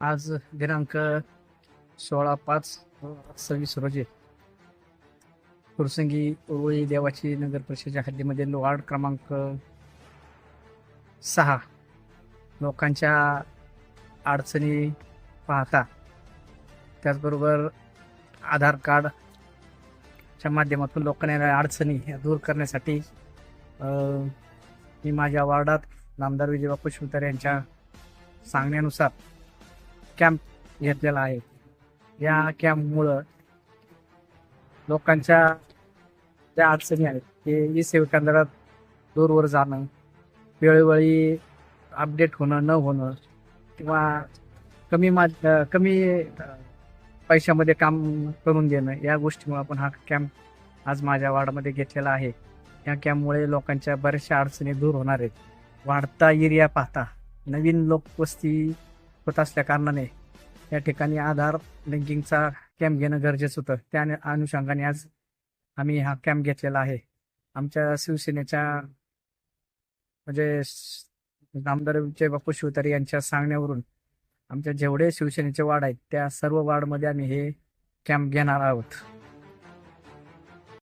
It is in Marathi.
आज दिनांक 16/5/26 रोजी फुरसंगी उरुळी देवाची नगर परिषदेच्या हद्दीमधील वार्ड क्रमांक 6 लोकांच्या अडचणी पाहता, त्याचबरोबर आधार कार्डच्या माध्यमातून लोकांना येणाऱ्या अडचणी ह्या दूर करण्यासाठी मी माझ्या वार्डात नामदार विजय बापू शिवतारे यांच्या सांगण्यानुसार कॅम्प घेतलेला आहे. या कॅम्पमुळं लोकांच्या ज्या अडचणी आहेत ते ई सेवा केंद्रात दूरवर जाणं, वेळोवेळी अपडेट होणं न होणं किंवा कमी पैशामध्ये काम करून देणं, या गोष्टीमुळे आपण हा कॅम्प आज माझ्या वार्डामध्ये घेतलेला आहे. या कॅम्पमुळे लोकांच्या बऱ्याचशा अडचणी दूर होणार आहेत. वाढता एरिया पाहता नवीन लोकवस्ती होत असल्या कारणाने या ठिकाणी आधार लिंकिंगचा कॅम्प घेणं गरजेचं होतं. त्या अनुषंगाने आज आम्ही हा कॅम्प घेतलेला आहे. आमच्या शिवसेनेच्या म्हणजे नामदार विजय बापू शिवतारे यांच्या सांगण्यावरून आमच्या जेवढे शिवसेनेचे वार्ड आहेत त्या सर्व वार्डमध्ये आम्ही हे कॅम्प घेणार आहोत.